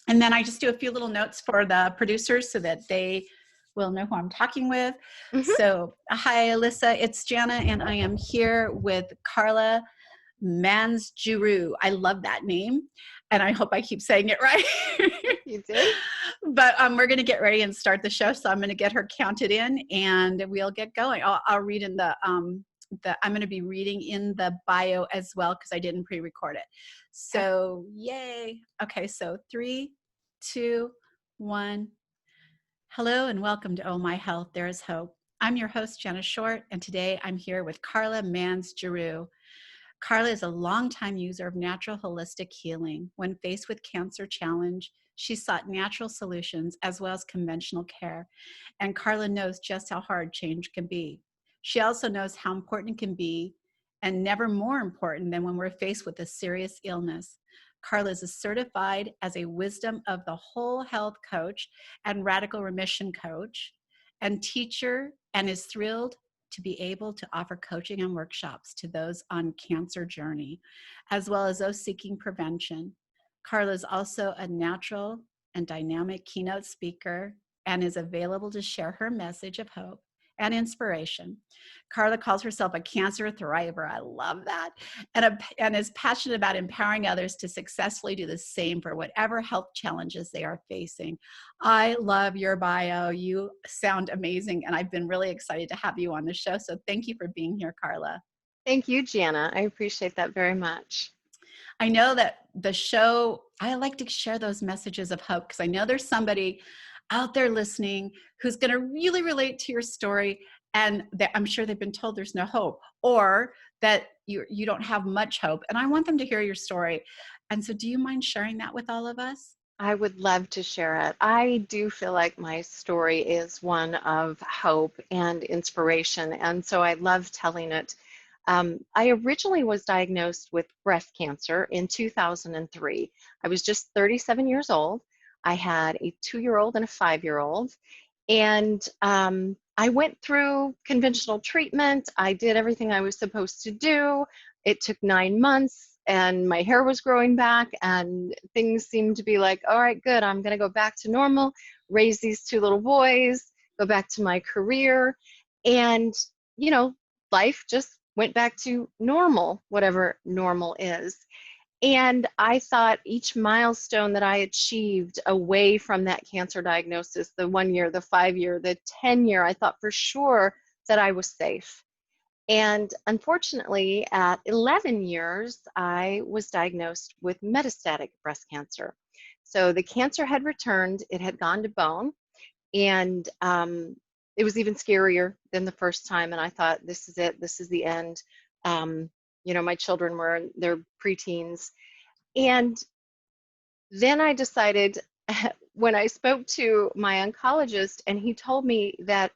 And then I just do a few little notes for the producers so that they will know who I'm talking with. Mhm. So, hi, Alyssa. It's Jana, and I am here with Karla Mans Giroux. I love that name, and I hope I keep saying it right. You did? But we're going to get ready and start the show. So I'm going to get her counted in, and we'll get going. I'll read in the I'm going to be reading in the bio as well because I didn't pre-record it. Okay. So yay. Okay, so 3, 2, 1. Hello and welcome to Oh My Health, There is Hope. I'm your host, Jenna Short, and today I'm here with Karla Mans Giroux. Karla is a longtime user of natural holistic healing. When faced with cancer challenge, she sought natural solutions as well as conventional care. And Karla knows just how hard change can be. She also knows how important it can be, and never more important than when we're faced with a serious illness. Karla is certified as a wisdom of the whole health coach and radical remission coach and teacher, and is thrilled to be able to offer coaching and workshops to those on cancer journey, as well as those seeking prevention. Karla is also a natural and dynamic keynote speaker and is available to share her message of hope and inspiration. Karla calls herself a cancer thriver. I love that. And is passionate about empowering others to successfully do the same for whatever health challenges they are facing. I love your bio. You sound amazing, and I've been really excited to have you on the show. So thank you for being here, Karla. Thank you, Jana. I appreciate that very much. I know that the show, I like to share those messages of hope because I know there's somebody out there listening who's going to really relate to your story, and that I'm sure they've been told there's no hope, or that you don't have much hope. And I want them to hear your story. And so do you mind sharing that with all of us? I would love to share it. I do feel like my story is one of hope and inspiration, and so I love telling it. I originally was diagnosed with breast cancer in 2003. I was just 37 years old. I had a 2-year-old and a 5-year-old, and I went through conventional treatment. I did everything I was supposed to do. It took 9 months, and my hair was growing back, and things seemed to be like, all right, good, I'm going to go back to normal, raise these 2 little boys, go back to my career. And, you know, life just went back to normal, whatever normal is. And I thought each milestone that I achieved away from that cancer diagnosis, the 1 year, the 5 year, the 10 year, I thought for sure that I was safe. And unfortunately, at 11 years, I was diagnosed with metastatic breast cancer. So the cancer had returned, it had gone to bone, and it was even scarier than the first time. And I thought, this is it, this is the end. My children were in their preteens. And then I decided, when I spoke to my oncologist, and he told me that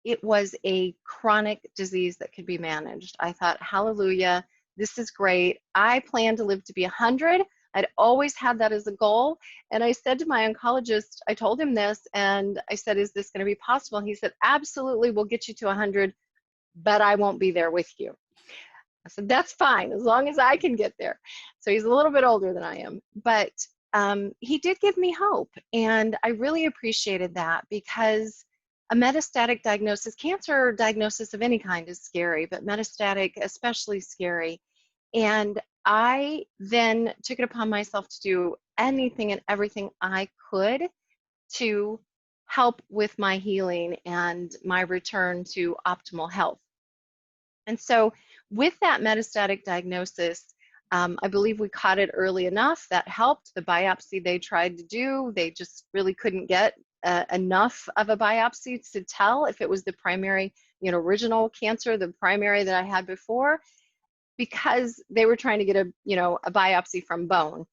it was a chronic disease that could be managed, I thought, hallelujah, this is great. I plan to live to be 100. I'd always had that as a goal. And I said to my oncologist, I told him this, and I said, is this going to be possible? He said, absolutely, we'll get you to 100, but I won't be there with you. I said, that's fine, as long as I can get there. So he's a little bit older than I am, but he did give me hope. And I really appreciated that, because a metastatic diagnosis, cancer diagnosis of any kind, is scary, but metastatic especially scary. And I then took it upon myself to do anything and everything I could to help with my healing and my return to optimal health. And so with that metastatic diagnosis, I believe we caught it early enough. That helped. The biopsy they tried to do, they just really couldn't get enough of a biopsy to tell if it was the primary, original cancer, the primary that I had before, because they were trying to get a biopsy from bone,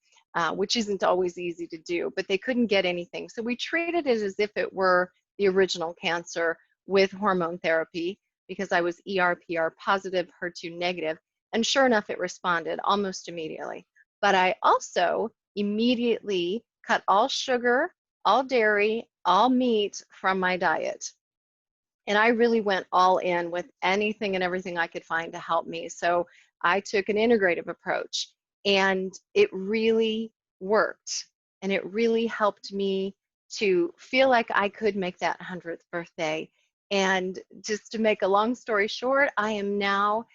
which isn't always easy to do, but they couldn't get anything. So we treated it as if it were the original cancer with hormone therapy, because I was ER/PR positive, HER2 negative, and sure enough, it responded almost immediately. But I also immediately cut all sugar, all dairy, all meat from my diet. And I really went all in with anything and everything I could find to help me. So I took an integrative approach, and it really worked. And it really helped me to feel like I could make that 100th birthday. And just to make a long story short, I am now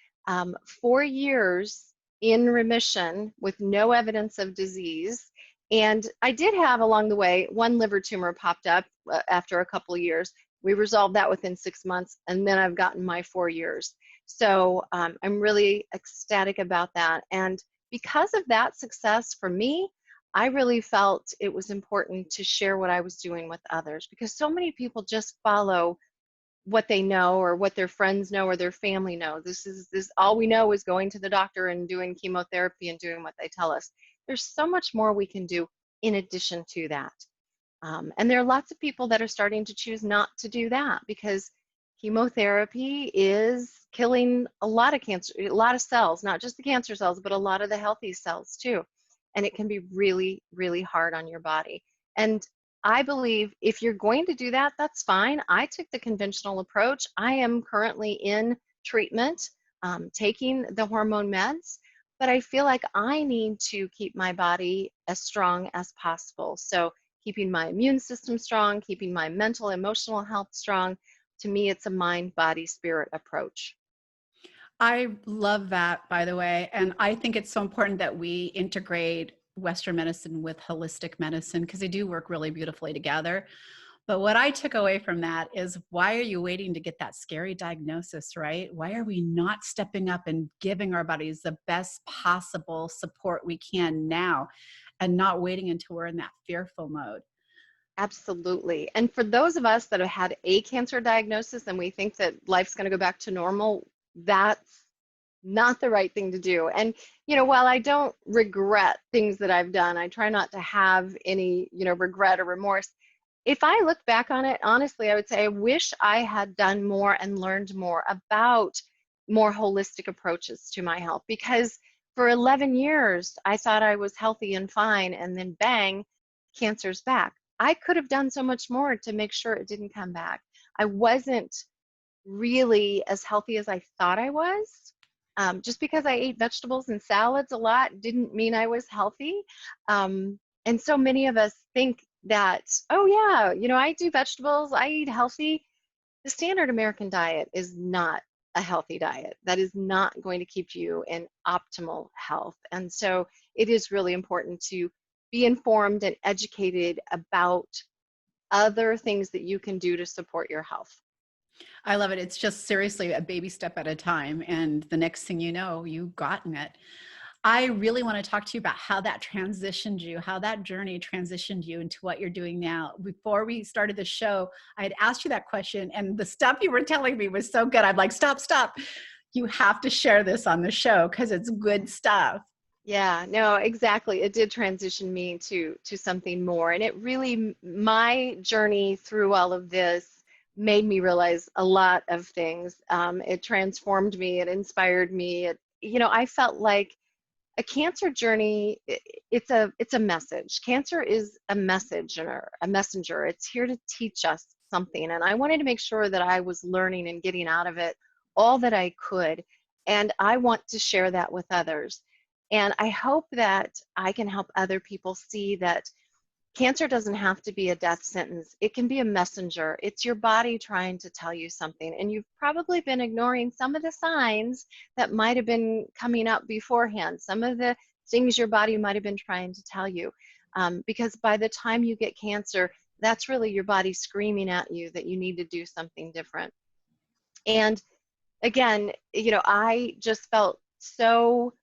4 years in remission with no evidence of disease. And I did have along the way one liver tumor popped up after a couple of years. We resolved that within 6 months, and then I've gotten my 4 years. So I'm really ecstatic about that. And because of that success for me, I really felt it was important to share what I was doing with others, because so many people just follow what they know or what their friends know or their family know. This all we know is going to the doctor and doing chemotherapy and doing what they tell us. There's so much more we can do in addition to that. And there are lots of people that are starting to choose not to do that because chemotherapy is killing a lot of cancer, a lot of cells, not just the cancer cells, but a lot of the healthy cells too. And it can be really, really hard on your body. And I believe if you're going to do that, that's fine. I took the conventional approach. I am currently in treatment, taking the hormone meds, but I feel like I need to keep my body as strong as possible. So keeping my immune system strong, keeping my mental, emotional health strong. To me, it's a mind, body, spirit approach. I love that, by the way. And I think it's so important that we integrate Western medicine with holistic medicine because they do work really beautifully together. But what I took away from that is why are you waiting to get that scary diagnosis, right? Why are we not stepping up and giving our bodies the best possible support we can now and not waiting until we're in that fearful mode? Absolutely. And for those of us that have had a cancer diagnosis and we think that life's going to go back to normal, that's not the right thing to do. And, while I don't regret things that I've done, I try not to have any, regret or remorse. If I look back on it, honestly, I would say I wish I had done more and learned more about more holistic approaches to my health, because for 11 years, I thought I was healthy and fine, and then bang, cancer's back. I could have done so much more to make sure it didn't come back. I wasn't really as healthy as I thought I was. Just because I ate vegetables and salads a lot didn't mean I was healthy. And so many of us think that, oh, yeah, I do vegetables, I eat healthy. The standard American diet is not a healthy diet. That is not going to keep you in optimal health. And so it is really important to be informed and educated about other things that you can do to support your health. I love it. It's just seriously a baby step at a time. And the next thing you know, you've gotten it. I really want to talk to you about how that transitioned you, how that journey transitioned you into what you're doing now. Before we started the show, I had asked you that question, and the stuff you were telling me was so good. I'm like, stop, stop. You have to share this on the show because it's good stuff. Yeah, no, exactly. It did transition me to something more. And it really, my journey through all of this made me realize a lot of things. It transformed me, it inspired me. I felt like a cancer journey, it's a message. Cancer is a messenger, a messenger. It's here to teach us something. And I wanted to make sure that I was learning and getting out of it all that I could. And I want to share that with others. And I hope that I can help other people see that cancer doesn't have to be a death sentence. It can be a messenger. It's your body trying to tell you something. And you've probably been ignoring some of the signs that might have been coming up beforehand, some of the things your body might have been trying to tell you. Because by the time you get cancer, that's really your body screaming at you that you need to do something different. And again, I just felt so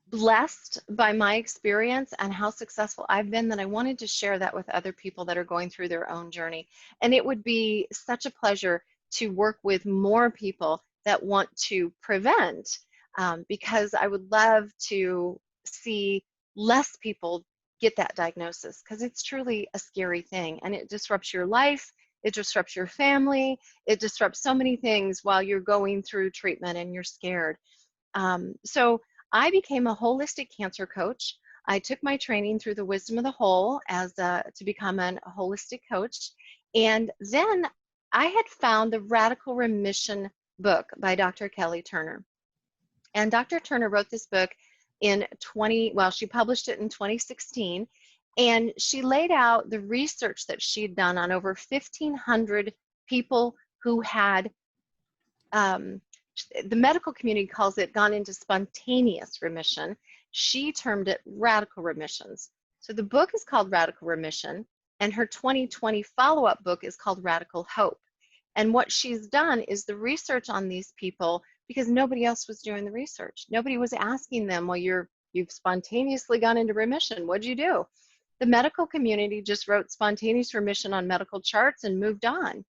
blessed by my experience and how successful I've been that I wanted to share that with other people that are going through their own journey. And it would be such a pleasure to work with more people that want to prevent, because I would love to see less people get that diagnosis, because it's truly a scary thing and it disrupts your life. It disrupts your family. It disrupts so many things while you're going through treatment and you're scared. So I became a holistic cancer coach. I took my training through the Wisdom of the Whole to become a holistic coach. And then I had found the Radical Remission book by Dr. Kelly Turner. And Dr. Turner wrote this book in she published it in 2016. And she laid out the research that she'd done on over 1,500 people who had, um, the medical community calls it gone into spontaneous remission. She termed it radical remissions. So the book is called Radical Remission, and her 2020 follow-up book is called Radical Hope. And what she's done is the research on these people, because nobody else was doing the research. Nobody was asking them, well, you've spontaneously gone into remission. What'd you do? The medical community just wrote spontaneous remission on medical charts and moved on.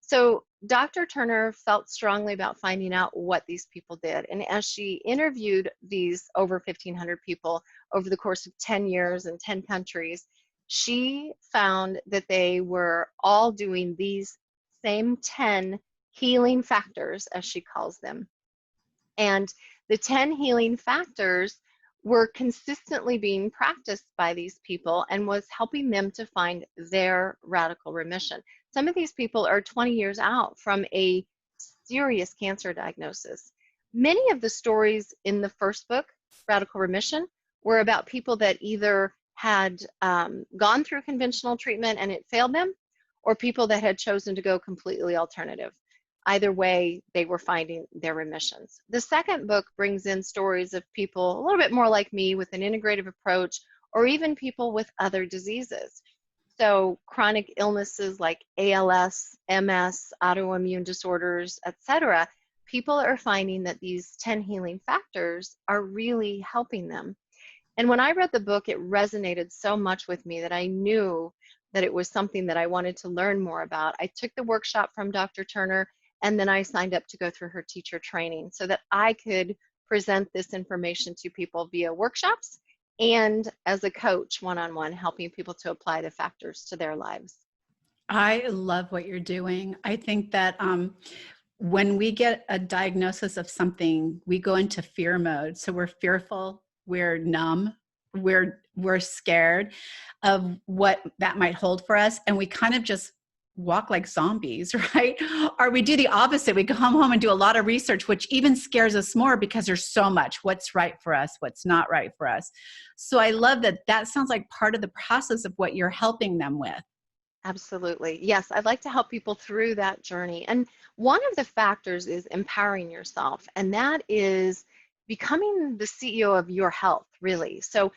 So Dr. Turner felt strongly about finding out what these people did. And as she interviewed these over 1,500 people over the course of 10 years in 10 countries, she found that they were all doing these same 10 healing factors, as she calls them. And the 10 healing factors were consistently being practiced by these people and was helping them to find their radical remission. Some of these people are 20 years out from a serious cancer diagnosis. Many of the stories in the first book, Radical Remission, were about people that either had gone through conventional treatment and it failed them, or people that had chosen to go completely alternative. Either way, they were finding their remissions. The second book brings in stories of people a little bit more like me with an integrative approach, or even people with other diseases. So chronic illnesses like ALS, MS, autoimmune disorders, etc. People are finding that these 10 healing factors are really helping them. And when I read the book, it resonated so much with me that I knew that it was something that I wanted to learn more about. I took the workshop from Dr. Turner, and then I signed up to go through her teacher training so that I could present this information to people via workshops and as a coach one-on-one, helping people to apply the factors to their lives. I love what you're doing. I think that when we get a diagnosis of something, we go into fear mode. So we're fearful, we're numb, we're scared of what that might hold for us, and we kind of just walk like zombies, right? Or we do the opposite. We come home and do a lot of research, which even scares us more because there's so much what's right for us, what's not right for us. So I love that. That sounds like part of the process of what you're helping them with. Absolutely. Yes, I'd like to help people through that journey. And one of the factors is empowering yourself, and that is becoming the CEO of your health, really. So,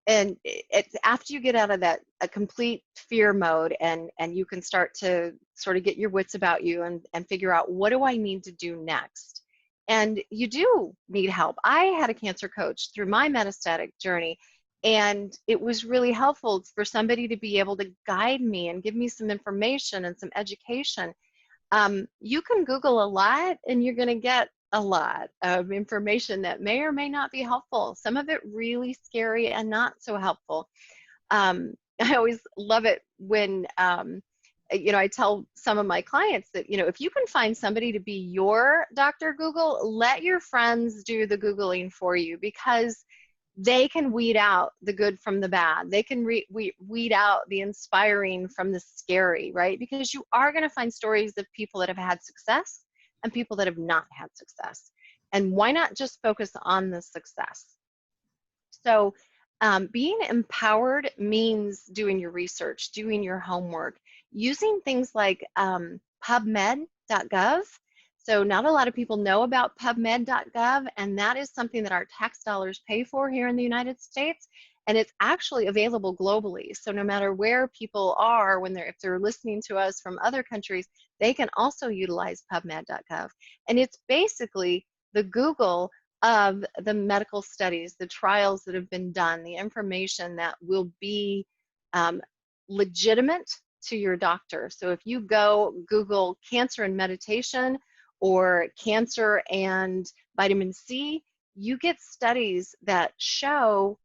and it's after you get out of that a complete fear mode, and you can start to sort of get your wits about you and figure out, what do I need to do next? And you do need help. I had a cancer coach through my metastatic journey, and it was really helpful for somebody to be able to guide me and give me some information and some education. You can Google a lot and you're going to get a lot of information that may or may not be helpful. Some of it really scary and not so helpful. I always love it when, I tell some of my clients that, if you can find somebody to be your Dr. Google, let your friends do the Googling for you, because they can weed out the good from the bad. They can weed out the inspiring from the scary, right? Because you are going to find stories of people that have had success and people that have not had success. And why not just focus on the success? So being empowered means doing your research, doing your homework, using things like pubmed.gov. So not a lot of people know about pubmed.gov, and that is something that our tax dollars pay for here in the United States, and it's actually available globally. So no matter where people are, if they're listening to us from other countries, they can also utilize pubmed.gov. And it's basically the Google of the medical studies, the trials that have been done, the information that will be legitimate to your doctor. So if you go Google cancer and meditation, or cancer and vitamin C, you get studies that show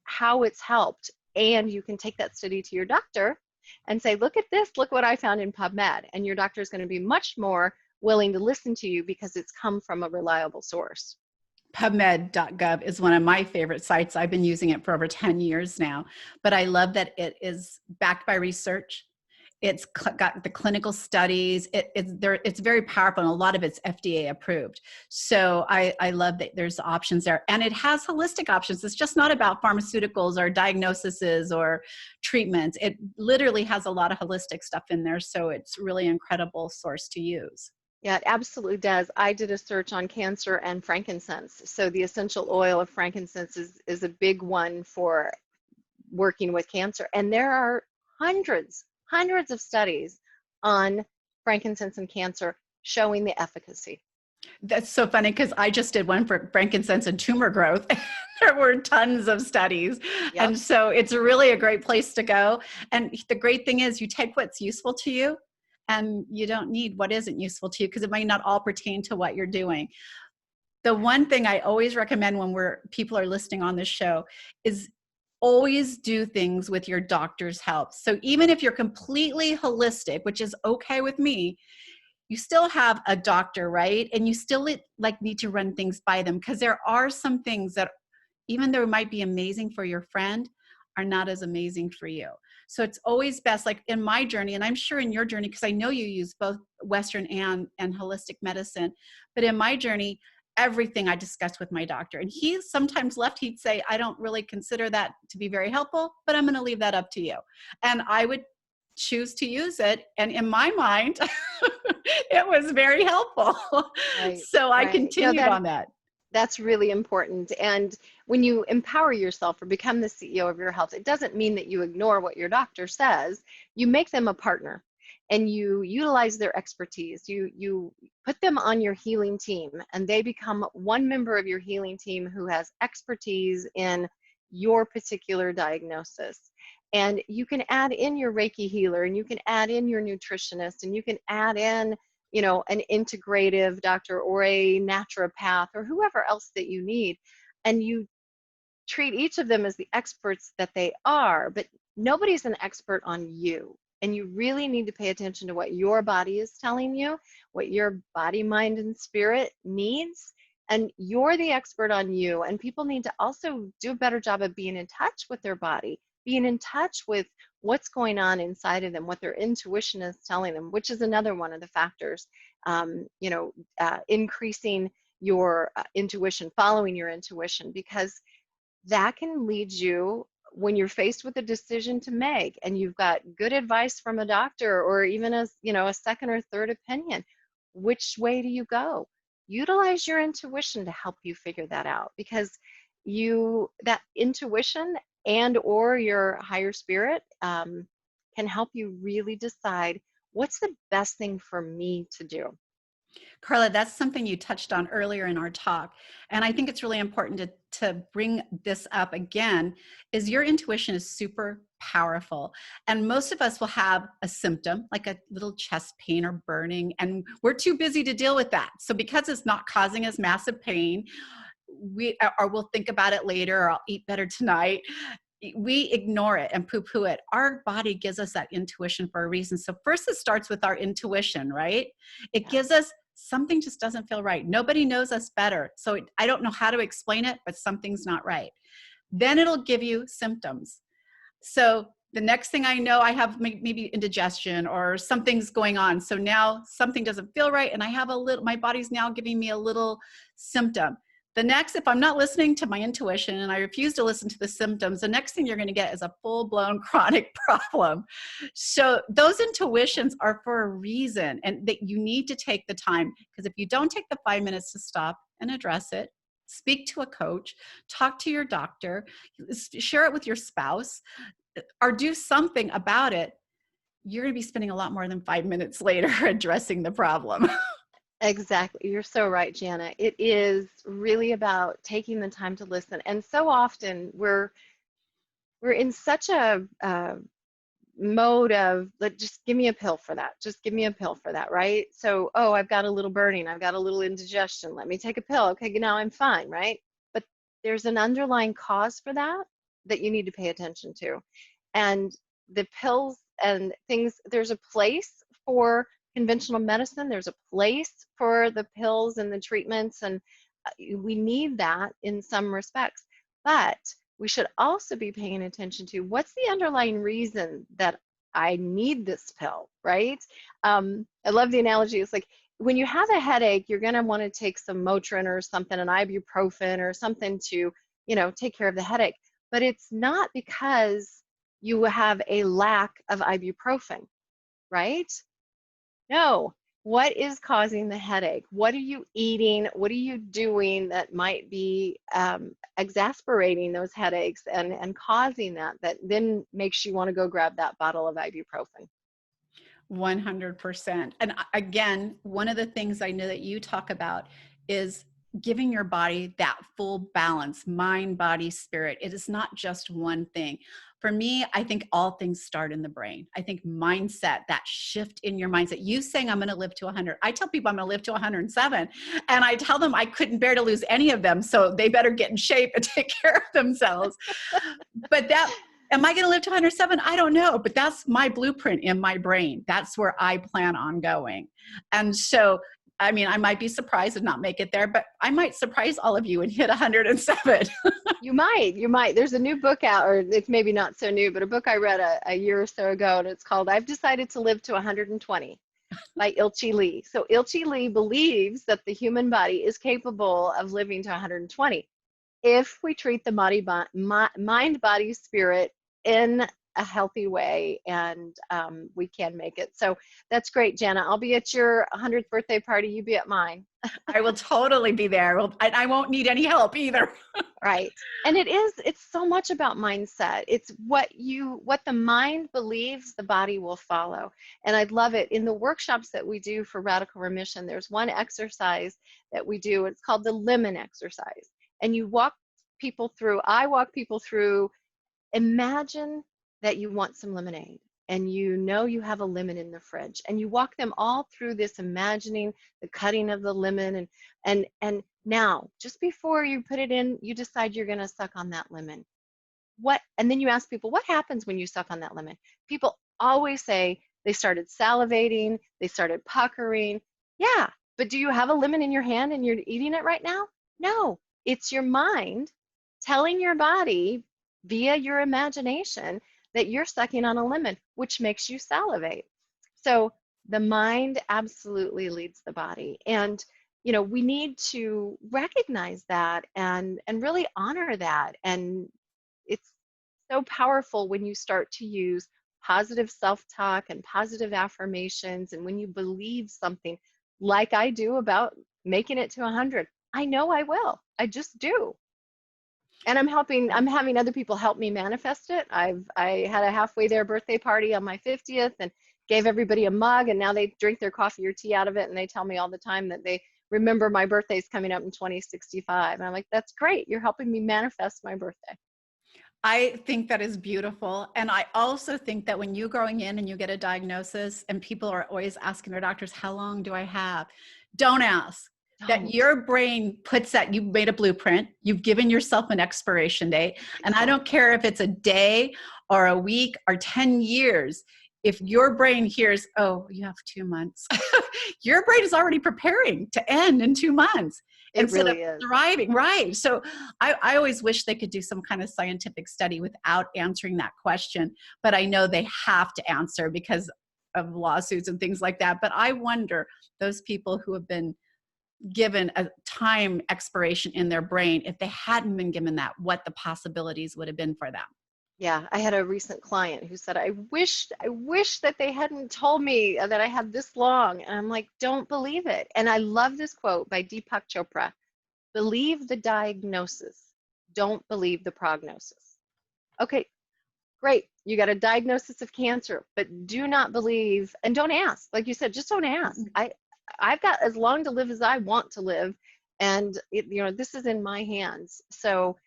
how it's helped. And you can take that study to your doctor and say, look at this, look what I found in PubMed. And your doctor is going to be much more willing to listen to you because it's come from a reliable source. PubMed.gov is one of my favorite sites. I've been using it for over 10 years now, but I love that it is backed by research. It's got the clinical studies. It's very powerful, and a lot of it's FDA approved. So I love that there's options there, and it has holistic options. It's just not about pharmaceuticals or diagnoses or treatments. It literally has a lot of holistic stuff in there. So it's really an incredible source to use. Yeah, it absolutely does. I did a search on cancer and frankincense. So the essential oil of frankincense is a big one for working with cancer. And there are hundreds of studies on frankincense and cancer showing the efficacy. That's so funny because I just did one for frankincense and tumor growth. There were tons of studies. Yep. And so it's really a great place to go. And the great thing is you take what's useful to you and you don't need what isn't useful to you because it might not all pertain to what you're doing. The one thing I always recommend when people are listening on this show is always do things with your doctor's help. So even if you're completely holistic, which is okay with me, you still have a doctor, right? And you still like need to run things by them because there are some things that even though it might be amazing for your friend are not as amazing for you. So it's always best, like in my journey, and I'm sure in your journey, because I know you use both Western and holistic medicine, but in my journey, everything I discussed with my doctor. And he sometimes he'd say, I don't really consider that to be very helpful, but I'm going to leave that up to you. And I would choose to use it. And in my mind, it was very helpful. Right, So I right. No, continued on that. that's really important. And when you empower yourself or become the CEO of your health, it doesn't mean that you ignore what your doctor says. You make them a partner and you utilize their expertise. You put them on your healing team and they become one member of your healing team who has expertise in your particular diagnosis. And you can add in your Reiki healer and you can add in your nutritionist and you can add in an integrative doctor or a naturopath or whoever else that you need. And you treat each of them as the experts that they are, but nobody's an expert on you. And you really need to pay attention to what your body is telling you, what your body, mind, and spirit needs. And you're the expert on you. And people need to also do a better job of being in touch with their body, being in touch with what's going on inside of them, what their intuition is telling them, which is another one of the factors, increasing your intuition, following your intuition, because that can lead you when you're faced with a decision to make and you've got good advice from a doctor or even a second or third opinion. Which way do you go? Utilize your intuition to help you figure that out, because that intuition and or your higher spirit can help you really decide what's the best thing for me to do. Karla, that's something you touched on earlier in our talk. And I think it's really important to bring this up again, is your intuition is super powerful. And most of us will have a symptom, like a little chest pain or burning, and we're too busy to deal with that. So because it's not causing us massive pain, we'll think about it later, or I'll eat better tonight. We ignore it and poo-poo it. Our body gives us that intuition for a reason. So first it starts with our intuition, right? It gives Yes. us something just doesn't feel right. Nobody knows us better. So I don't know how to explain it, but something's not right. Then it'll give you symptoms. So the next thing I know, I have maybe indigestion or something's going on. So now something doesn't feel right. And my body's now giving me a little symptom. The next, if I'm not listening to my intuition and I refuse to listen to the symptoms, the next thing you're going to get is a full-blown chronic problem. So those intuitions are for a reason, and that you need to take the time, because if you don't take the 5 minutes to stop and address it, speak to a coach, talk to your doctor, share it with your spouse, or do something about it, you're going to be spending a lot more than 5 minutes later addressing the problem. Exactly. You're so right, Jana. It is really about taking the time to listen. And so often we're in such a mode of, just give me a pill for that. Just give me a pill for that, right? So, oh, I've got a little burning. I've got a little indigestion. Let me take a pill. Okay, now I'm fine, right? But there's an underlying cause for that that you need to pay attention to. And the pills and things, there's a place for conventional medicine. There's a place for the pills and the treatments, and we need that in some respects. But we should also be paying attention to what's the underlying reason that I need this pill, right? I love the analogy. It's like when you have a headache, you're going to want to take some Motrin or something, an ibuprofen or something to, take care of the headache. But it's not because you have a lack of ibuprofen, right? No. What is causing the headache? What are you eating? What are you doing that might be exasperating those headaches and causing that then makes you want to go grab that bottle of ibuprofen? 100%. And again, one of the things I know that you talk about is giving your body that full balance, mind, body, spirit. It is not just one thing. For me, I think all things start in the brain. I think mindset, that shift in your mindset. You saying I'm going to live to 100. I tell people I'm going to live to 107, and I tell them I couldn't bear to lose any of them, so they better get in shape and take care of themselves. But that, am I going to live to 107? I don't know, but that's my blueprint in my brain. That's where I plan on going. And so, I mean, I might be surprised and not make it there, but I might surprise all of you and hit 107. You might. There's a new book out, or it's maybe not so new, but a book I read a year or so ago, and it's called I've Decided to Live to 120 by Ilchi Lee. So Ilchi Lee believes that the human body is capable of living to 120 if we treat the mind, body, spirit in a healthy way, and we can make it. So that's great, Jana. I'll be at your 100th birthday party. You be at mine. I will totally be there. I won't need any help either. Right. And it's so much about mindset. It's what the mind believes, the body will follow. And I love it. In the workshops that we do for radical remission, there's one exercise that we do. It's called the lemon exercise. And I walk people through, imagine that you want some lemonade and you have a lemon in the fridge, and you walk them all through this, imagining the cutting of the lemon, and now just before you put it in, you decide you're going to suck on that lemon. And then you ask people, what happens when you suck on that lemon? People always say they started salivating, they started puckering. Yeah, but do you have a lemon in your hand and you're eating it right now? No, it's your mind telling your body via your imagination that you're sucking on a lemon, which makes you salivate. So the mind absolutely leads the body. And we need to recognize that and really honor that. And it's so powerful when you start to use positive self-talk and positive affirmations, and when you believe something like I do about making it to 100. I know I will. I just do. And I'm having other people help me manifest it. I had a halfway there birthday party on my 50th and gave everybody a mug, and now they drink their coffee or tea out of it, and they tell me all the time that they remember my birthday's coming up in 2065. And I'm like, that's great. You're helping me manifest my birthday. I think that is beautiful. And I also think that when you're going in and you get a diagnosis and people are always asking their doctors, how long do I have? Don't ask. That Don't. your brain puts that, you've made a blueprint, you've given yourself an expiration date. And I don't Exactly. care if it's a day or a week or 10 years. If your brain hears, oh, you have 2 months, your brain is already preparing to end in 2 months It instead of really is. thriving. Right. So I always wish they could do some kind of scientific study without answering that question, but I know they have to answer because of lawsuits and things like that. But I wonder, those people who have been given a time expiration in their brain, if they hadn't been given that, what the possibilities would have been for them. Yeah, I had a recent client who said, I wish that they hadn't told me that I had this long. And I'm like, don't believe it. And I love this quote by Deepak Chopra. Believe the diagnosis. Don't believe the prognosis. Okay, great. You got a diagnosis of cancer, but do not believe and don't ask. Like you said, just don't ask. I've got as long to live as I want to live, and this is in my hands. So,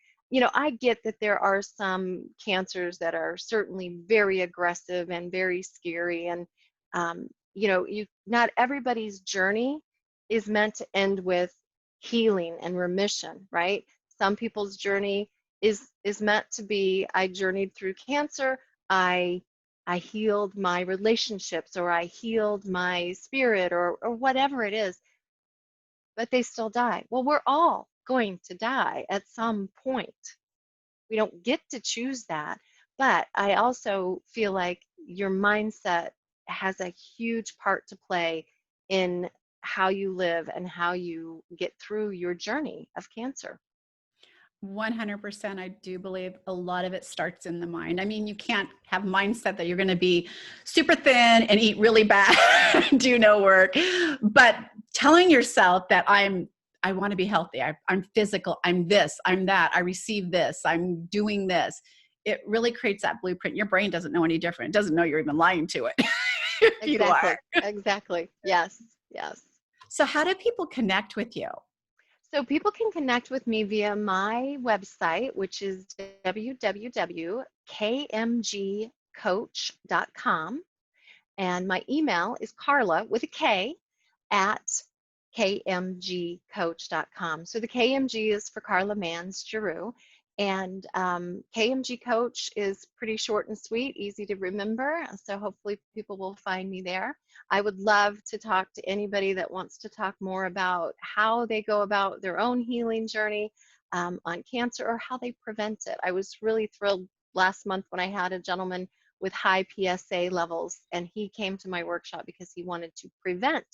I get that there are some cancers that are certainly very aggressive and very scary, and not everybody's journey is meant to end with healing and remission, right? Some people's journey is meant to be, I journeyed through cancer, I I healed my relationships, or I healed my spirit, or whatever it is, but they still die. Well, we're all going to die at some point. We don't get to choose that. But I also feel like, your mindset has a huge part to play in how you live and how you get through your journey of cancer. 100%. I do believe a lot of it starts in the mind. I mean, you can't have mindset that you're going to be super thin and eat really bad, do no work. But telling yourself that I want to be healthy. I'm physical. I'm this, I'm that. I receive this. I'm doing this. It really creates that blueprint. Your brain doesn't know any different. It doesn't know you're even lying to it if you are. Exactly. Exactly. Yes. Yes. So how do people connect with you? So people can connect with me via my website, which is www.kmgcoach.com. And my email is Karla with a K at kmgcoach.com. So the KMG is for Karla Mans Giroux. And KMG Coach is pretty short and sweet, easy to remember. So hopefully people will find me there. I would love to talk to anybody that wants to talk more about how they go about their own healing journey on cancer or how they prevent it. I was really thrilled last month when I had a gentleman with high PSA levels, and he came to my workshop because he wanted to prevent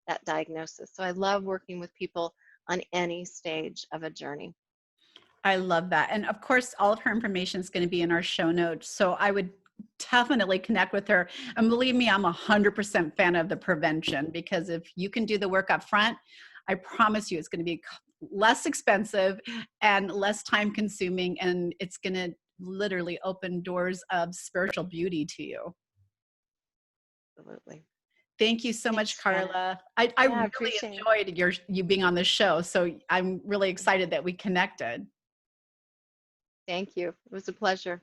that diagnosis. So I love working with people on any stage of a journey. I love that. And of course, all of her information is going to be in our show notes. So I would definitely connect with her. And believe me, I'm 100% fan of the prevention, because if you can do the work up front, I promise you it's going to be less expensive and less time consuming. And it's going to literally open doors of spiritual beauty to you. Absolutely. Thank you so much, Thanks, Jana. Carla. I Yeah, I really appreciate it. enjoyed you being on the show. So I'm really excited that we connected. Thank you. It was a pleasure.